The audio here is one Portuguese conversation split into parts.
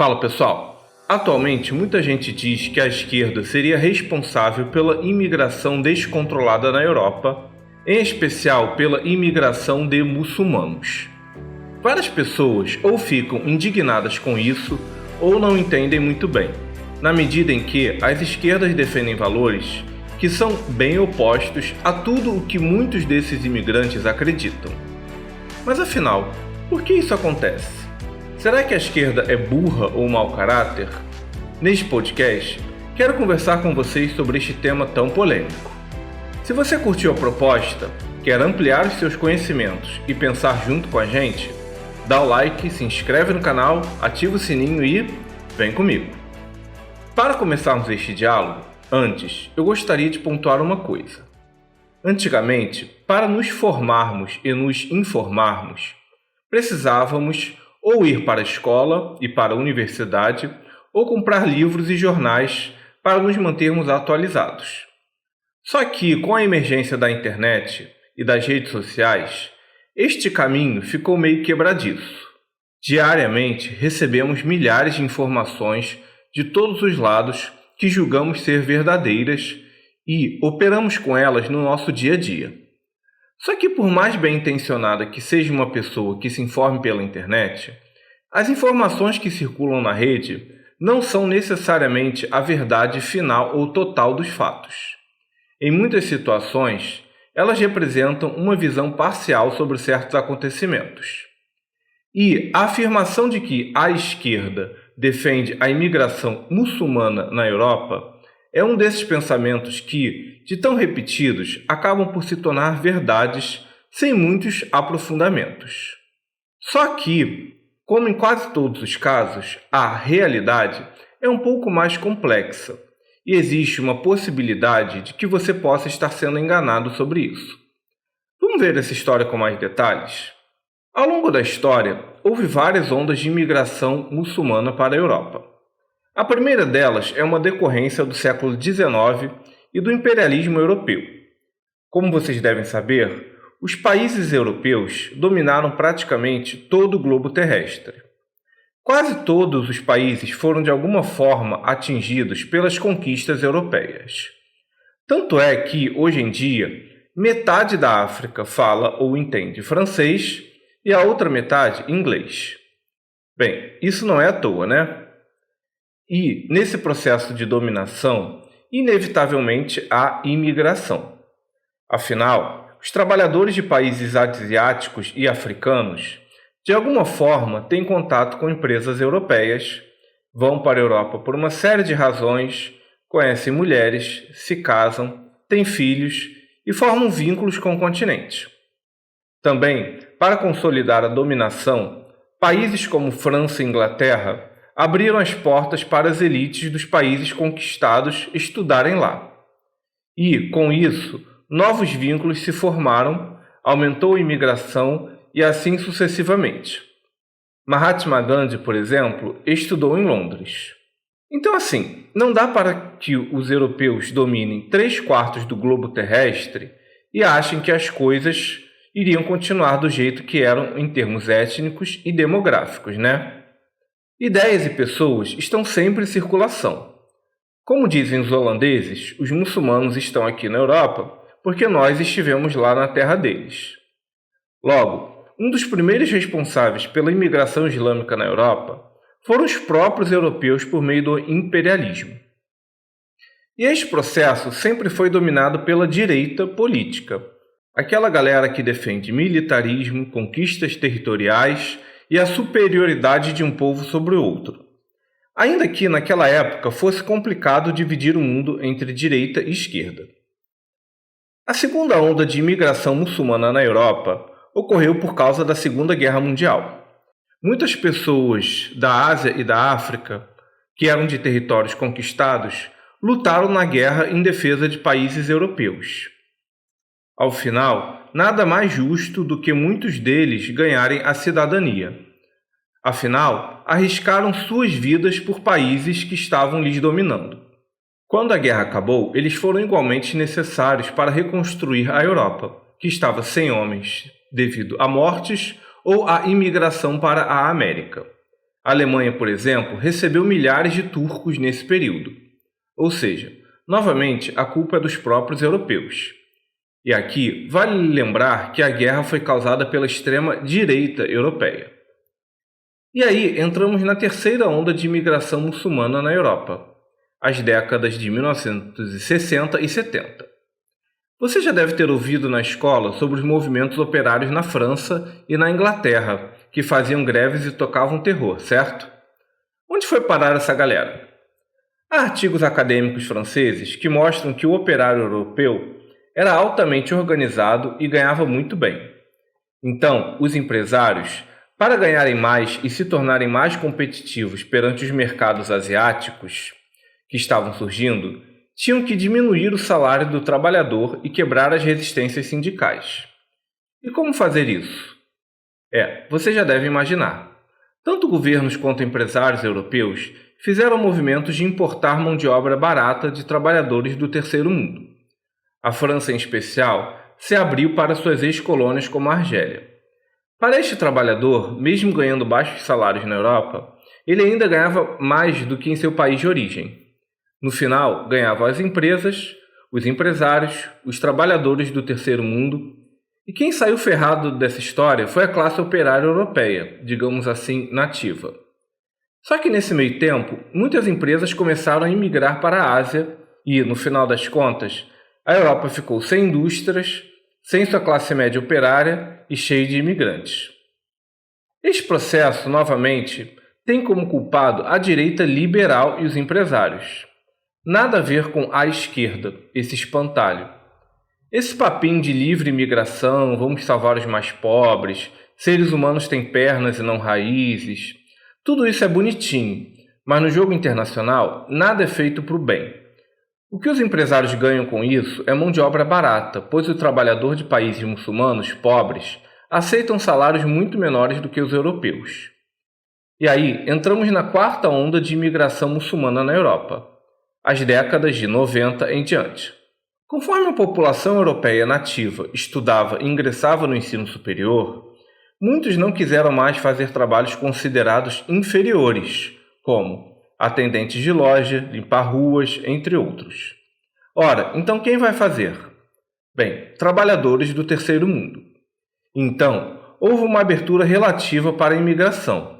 Fala pessoal, atualmente muita gente diz que a esquerda seria responsável pela imigração descontrolada na Europa, em especial pela imigração de muçulmanos. Várias pessoas ou ficam indignadas com isso ou não entendem muito bem, na medida em que as esquerdas defendem valores que são bem opostos a tudo o que muitos desses imigrantes acreditam. Mas afinal, por que isso acontece? Será que a esquerda é burra ou mau caráter? Neste podcast, quero conversar com vocês sobre este tema tão polêmico. Se você curtiu a proposta, quer ampliar os seus conhecimentos e pensar junto com a gente, dá o like, se inscreve no canal, ativa o sininho e vem comigo. Para começarmos este diálogo, antes eu gostaria de pontuar uma coisa. Antigamente, para nos formarmos e nos informarmos, precisávamos ou ir para a escola e para a universidade, ou comprar livros e jornais para nos mantermos atualizados. Só que, com a emergência da internet e das redes sociais, este caminho ficou meio quebradiço. Diariamente, recebemos milhares de informações de todos os lados que julgamos ser verdadeiras e operamos com elas no nosso dia a dia. Só que por mais bem intencionada que seja uma pessoa que se informe pela internet, as informações que circulam na rede não são necessariamente a verdade final ou total dos fatos. Em muitas situações, elas representam uma visão parcial sobre certos acontecimentos. E a afirmação de que a esquerda defende a imigração muçulmana na Europa é um desses pensamentos que, de tão repetidos, acabam por se tornar verdades sem muitos aprofundamentos. Só que, como em quase todos os casos, a realidade é um pouco mais complexa e existe uma possibilidade de que você possa estar sendo enganado sobre isso. Vamos ver essa história com mais detalhes? Ao longo da história, houve várias ondas de imigração muçulmana para a Europa. A primeira delas é uma decorrência do século XIX e do imperialismo europeu. Como vocês devem saber, os países europeus dominaram praticamente todo o globo terrestre. Quase todos os países foram de alguma forma atingidos pelas conquistas europeias. Tanto é que, hoje em dia, metade da África fala ou entende francês e a outra metade inglês. Bem, isso não é à toa, né? E, nesse processo de dominação, inevitavelmente há imigração. Afinal, os trabalhadores de países asiáticos e africanos, de alguma forma, têm contato com empresas europeias, vão para a Europa por uma série de razões, conhecem mulheres, se casam, têm filhos e formam vínculos com o continente. Também, para consolidar a dominação, países como França e Inglaterra abriram as portas para as elites dos países conquistados estudarem lá. E, com isso, novos vínculos se formaram, aumentou a imigração e assim sucessivamente. Mahatma Gandhi, por exemplo, estudou em Londres. Então, assim, não dá para que os europeus dominem 3/4 do globo terrestre e achem que as coisas iriam continuar do jeito que eram em termos étnicos e demográficos, né? Ideias e pessoas estão sempre em circulação. Como dizem os holandeses, os muçulmanos estão aqui na Europa porque nós estivemos lá na terra deles. Logo, um dos primeiros responsáveis pela imigração islâmica na Europa foram os próprios europeus por meio do imperialismo. E este processo sempre foi dominado pela direita política, aquela galera que defende militarismo, conquistas territoriais e a superioridade de um povo sobre o outro. Ainda que naquela época fosse complicado dividir o mundo entre direita e esquerda. A segunda onda de imigração muçulmana na Europa ocorreu por causa da Segunda Guerra Mundial. Muitas pessoas da Ásia e da África, que eram de territórios conquistados, lutaram na guerra em defesa de países europeus. Ao final, nada mais justo do que muitos deles ganharem a cidadania. Afinal, arriscaram suas vidas por países que estavam lhes dominando. Quando a guerra acabou, eles foram igualmente necessários para reconstruir a Europa, que estava sem homens devido a mortes ou à imigração para a América. A Alemanha, por exemplo, recebeu milhares de turcos nesse período. Ou seja, novamente, a culpa é dos próprios europeus. E aqui vale lembrar que a guerra foi causada pela extrema-direita europeia. E aí entramos na terceira onda de imigração muçulmana na Europa, as décadas de 1960 e 70. Você já deve ter ouvido na escola sobre os movimentos operários na França e na Inglaterra, que faziam greves e tocavam terror, certo? Onde foi parar essa galera? Há artigos acadêmicos franceses que mostram que o operário europeu era altamente organizado e ganhava muito bem. Então, os empresários, para ganharem mais e se tornarem mais competitivos perante os mercados asiáticos que estavam surgindo, tinham que diminuir o salário do trabalhador e quebrar as resistências sindicais. E como fazer isso? Você já deve imaginar. Tanto governos quanto empresários europeus fizeram movimentos de importar mão de obra barata de trabalhadores do terceiro mundo. A França, em especial, se abriu para suas ex-colônias como a Argélia. Para este trabalhador, mesmo ganhando baixos salários na Europa, ele ainda ganhava mais do que em seu país de origem. No final, ganhavam as empresas, os empresários, os trabalhadores do terceiro mundo. E quem saiu ferrado dessa história foi a classe operária europeia, digamos assim, nativa. Só que nesse meio tempo, muitas empresas começaram a emigrar para a Ásia e, no final das contas, a Europa ficou sem indústrias, sem sua classe média operária e cheia de imigrantes. Este processo, novamente, tem como culpado a direita liberal e os empresários. Nada a ver com a esquerda, esse espantalho. Esse papinho de livre imigração, vamos salvar os mais pobres, seres humanos têm pernas e não raízes, tudo isso é bonitinho, mas no jogo internacional nada é feito para o bem. O que os empresários ganham com isso é mão de obra barata, pois o trabalhador de países muçulmanos pobres aceitam salários muito menores do que os europeus. E aí entramos na quarta onda de imigração muçulmana na Europa, as décadas de 90 em diante. Conforme a população europeia nativa estudava e ingressava no ensino superior, muitos não quiseram mais fazer trabalhos considerados inferiores, como atendentes de loja, limpar ruas, entre outros. Ora, então quem vai fazer? Bem, trabalhadores do terceiro mundo. Então, houve uma abertura relativa para a imigração.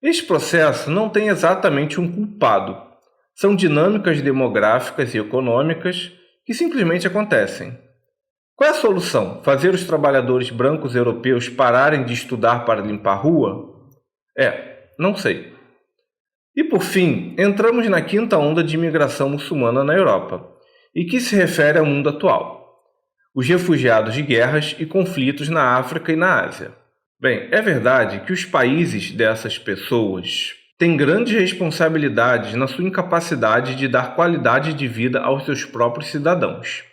Este processo não tem exatamente um culpado. São dinâmicas demográficas e econômicas que simplesmente acontecem. Qual é a solução? Fazer os trabalhadores brancos europeus pararem de estudar para limpar rua? Não sei. E por fim, entramos na quinta onda de imigração muçulmana na Europa, e que se refere ao mundo atual: os refugiados de guerras e conflitos na África e na Ásia. Bem, é verdade que os países dessas pessoas têm grandes responsabilidades na sua incapacidade de dar qualidade de vida aos seus próprios cidadãos.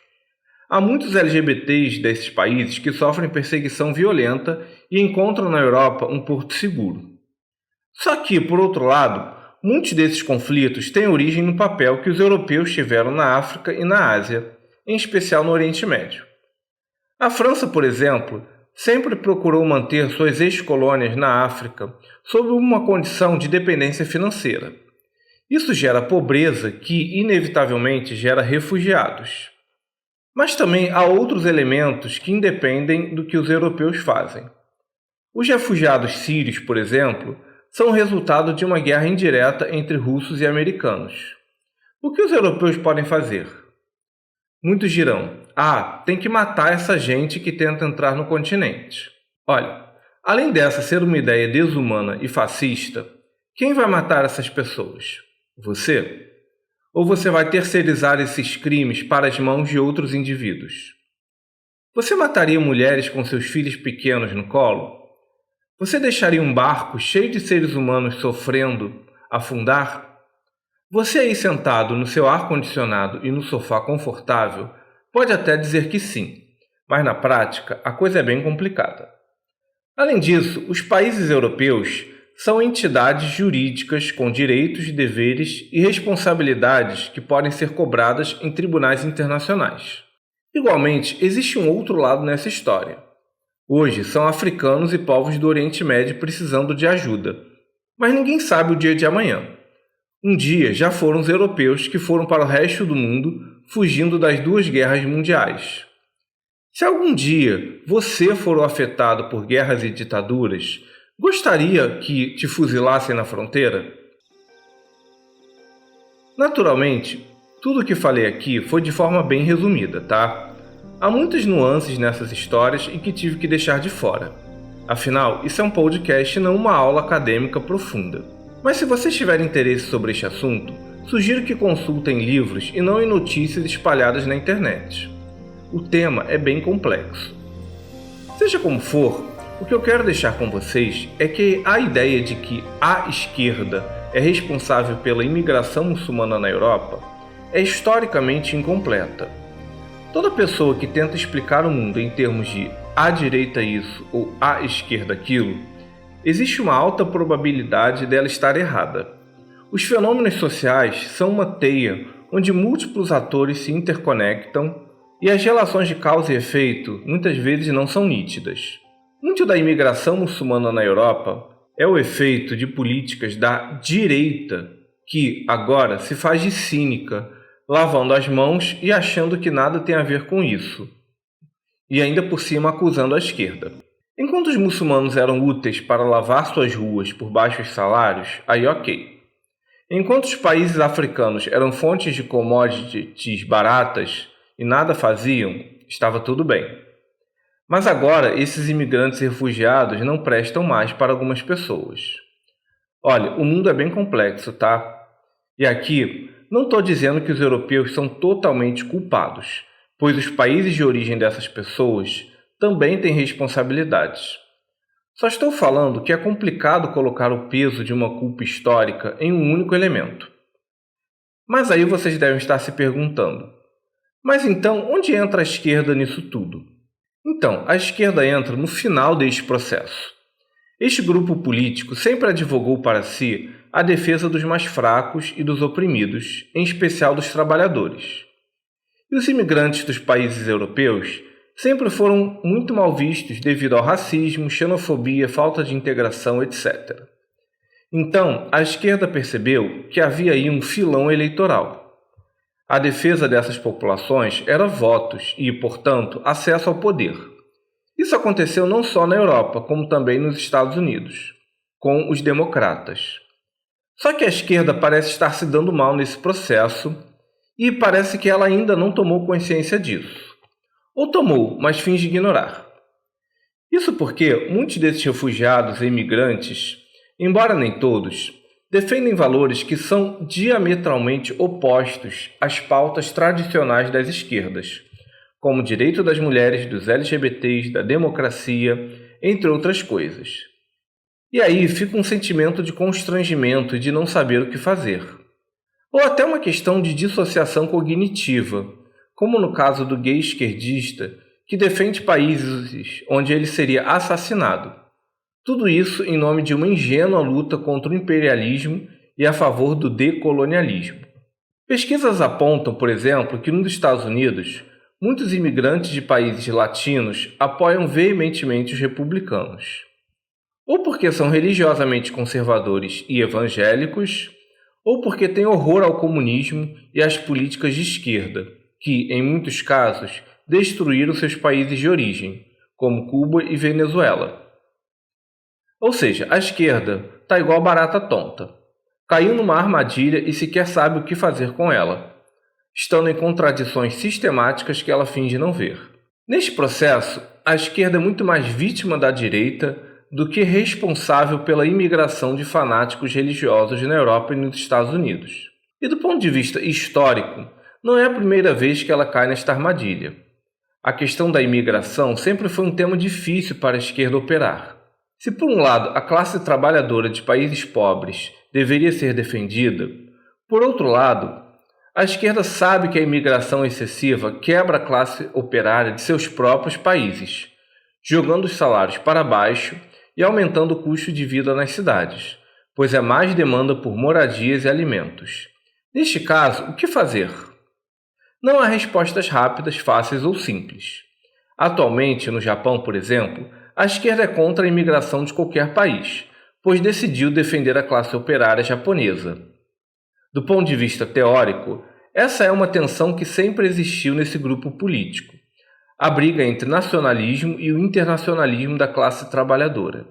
Há muitos LGBTs desses países que sofrem perseguição violenta e encontram na Europa um porto seguro. Só que, por outro lado, muitos desses conflitos têm origem no papel que os europeus tiveram na África e na Ásia, em especial no Oriente Médio. A França, por exemplo, sempre procurou manter suas ex-colônias na África sob uma condição de dependência financeira. Isso gera pobreza que, inevitavelmente, gera refugiados. Mas também há outros elementos que independem do que os europeus fazem. Os refugiados sírios, por exemplo, são o resultado de uma guerra indireta entre russos e americanos. O que os europeus podem fazer? Muitos dirão: tem que matar essa gente que tenta entrar no continente. Olha, além dessa ser uma ideia desumana e fascista, quem vai matar essas pessoas? Você? Ou você vai terceirizar esses crimes para as mãos de outros indivíduos? Você mataria mulheres com seus filhos pequenos no colo? Você deixaria um barco cheio de seres humanos sofrendo afundar? Você aí sentado no seu ar-condicionado e no sofá confortável pode até dizer que sim, mas na prática a coisa é bem complicada. Além disso, os países europeus são entidades jurídicas com direitos, deveres e responsabilidades que podem ser cobradas em tribunais internacionais. Igualmente, existe um outro lado nessa história. Hoje são africanos e povos do Oriente Médio precisando de ajuda. Mas ninguém sabe o dia de amanhã. Um dia já foram os europeus que foram para o resto do mundo fugindo das 2 guerras mundiais. Se algum dia você for afetado por guerras e ditaduras, gostaria que te fuzilassem na fronteira? Naturalmente, tudo o que falei aqui foi de forma bem resumida, tá? Há muitas nuances nessas histórias e que tive que deixar de fora. Afinal, isso é um podcast e não uma aula acadêmica profunda. Mas se você tiver interesse sobre este assunto, sugiro que consultem livros e não em notícias espalhadas na internet. O tema é bem complexo. Seja como for, o que eu quero deixar com vocês é que a ideia de que a esquerda é responsável pela imigração muçulmana na Europa é historicamente incompleta. Toda pessoa que tenta explicar o mundo em termos de a direita isso ou a esquerda aquilo, existe uma alta probabilidade dela estar errada. Os fenômenos sociais são uma teia onde múltiplos atores se interconectam e as relações de causa e efeito muitas vezes não são nítidas. Muito da imigração muçulmana na Europa é o efeito de políticas da direita que agora se faz de cínica, lavando as mãos e achando que nada tem a ver com isso, e ainda por cima acusando a esquerda. Enquanto os muçulmanos eram úteis para lavar suas ruas por baixos salários, aí ok. Enquanto os países africanos eram fontes de commodities baratas e nada faziam, estava tudo bem. Mas agora esses imigrantes e refugiados não prestam mais para algumas pessoas. Olha, o mundo é bem complexo, tá? E aqui não estou dizendo que os europeus são totalmente culpados, pois os países de origem dessas pessoas também têm responsabilidades. Só estou falando que é complicado colocar o peso de uma culpa histórica em um único elemento. Mas aí vocês devem estar se perguntando, mas então onde entra a esquerda nisso tudo? Então, a esquerda entra no final deste processo. Este grupo político sempre advogou para si a defesa dos mais fracos e dos oprimidos, em especial dos trabalhadores. E os imigrantes dos países europeus sempre foram muito mal vistos devido ao racismo, xenofobia, falta de integração, etc. Então, a esquerda percebeu que havia aí um filão eleitoral. A defesa dessas populações era votos e, portanto, acesso ao poder. Isso aconteceu não só na Europa, como também nos Estados Unidos, com os democratas. Só que a esquerda parece estar se dando mal nesse processo e parece que ela ainda não tomou consciência disso. Ou tomou, mas finge ignorar. Isso porque muitos desses refugiados e imigrantes, embora nem todos, defendem valores que são diametralmente opostos às pautas tradicionais das esquerdas, como o direito das mulheres, dos LGBTs, da democracia, entre outras coisas. E aí fica um sentimento de constrangimento e de não saber o que fazer. Ou até uma questão de dissociação cognitiva, como no caso do gay esquerdista, que defende países onde ele seria assassinado. Tudo isso em nome de uma ingênua luta contra o imperialismo e a favor do decolonialismo. Pesquisas apontam, por exemplo, que nos Estados Unidos, muitos imigrantes de países latinos apoiam veementemente os republicanos. Ou porque são religiosamente conservadores e evangélicos, ou porque têm horror ao comunismo e às políticas de esquerda, que, em muitos casos, destruíram seus países de origem, como Cuba e Venezuela. Ou seja, a esquerda está igual barata tonta. Caiu numa armadilha e sequer sabe o que fazer com ela, estando em contradições sistemáticas que ela finge não ver. Neste processo, a esquerda é muito mais vítima da direita do que responsável pela imigração de fanáticos religiosos na Europa e nos Estados Unidos. E do ponto de vista histórico, não é a primeira vez que ela cai nesta armadilha. A questão da imigração sempre foi um tema difícil para a esquerda operar. Se por um lado a classe trabalhadora de países pobres deveria ser defendida, por outro lado, a esquerda sabe que a imigração excessiva quebra a classe operária de seus próprios países, jogando os salários para baixo e aumentando o custo de vida nas cidades, pois é mais demanda por moradias e alimentos. Neste caso, o que fazer? Não há respostas rápidas, fáceis ou simples. Atualmente, no Japão, por exemplo, a esquerda é contra a imigração de qualquer país, pois decidiu defender a classe operária japonesa. Do ponto de vista teórico, essa é uma tensão que sempre existiu nesse grupo político, a briga entre nacionalismo e o internacionalismo da classe trabalhadora.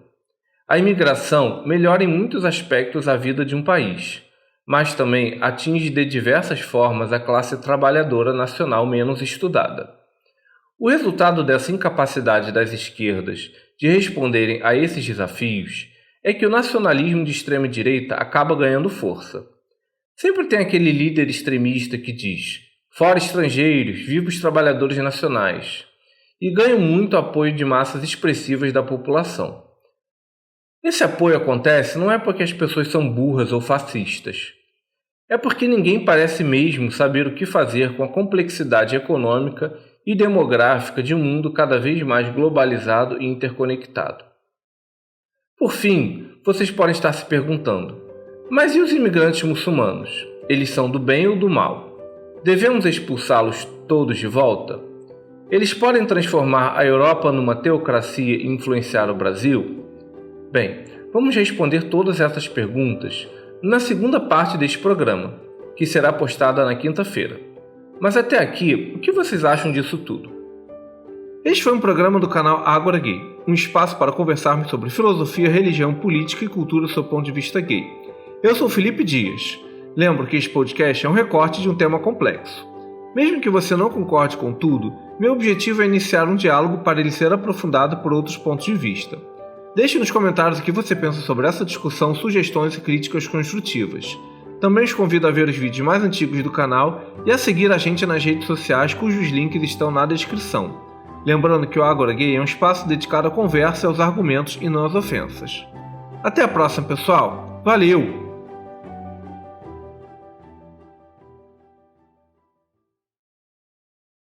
A imigração melhora em muitos aspectos a vida de um país, mas também atinge de diversas formas a classe trabalhadora nacional menos estudada. O resultado dessa incapacidade das esquerdas de responderem a esses desafios é que o nacionalismo de extrema-direita acaba ganhando força. Sempre tem aquele líder extremista que diz: "Fora estrangeiros, viva os trabalhadores nacionais", e ganha muito apoio de massas expressivas da população. Esse apoio acontece não é porque as pessoas são burras ou fascistas. É porque ninguém parece mesmo saber o que fazer com a complexidade econômica e demográfica de um mundo cada vez mais globalizado e interconectado. Por fim, vocês podem estar se perguntando: mas e os imigrantes muçulmanos? Eles são do bem ou do mal? Devemos expulsá-los todos de volta? Eles podem transformar a Europa numa teocracia e influenciar o Brasil? Bem, vamos responder todas essas perguntas na segunda parte deste programa, que será postada na quinta-feira. Mas até aqui, o que vocês acham disso tudo? Este foi um programa do canal Ágora Gay, um espaço para conversarmos sobre filosofia, religião, política e cultura do seu ponto de vista gay. Eu sou Felipe Dias. Lembro que este podcast é um recorte de um tema complexo. Mesmo que você não concorde com tudo, meu objetivo é iniciar um diálogo para ele ser aprofundado por outros pontos de vista. Deixe nos comentários o que você pensa sobre essa discussão, sugestões e críticas construtivas. Também os convido a ver os vídeos mais antigos do canal e a seguir a gente nas redes sociais, cujos links estão na descrição. Lembrando que o Ágora Gay é um espaço dedicado à conversa, aos argumentos e não às ofensas. Até a próxima, pessoal! Valeu!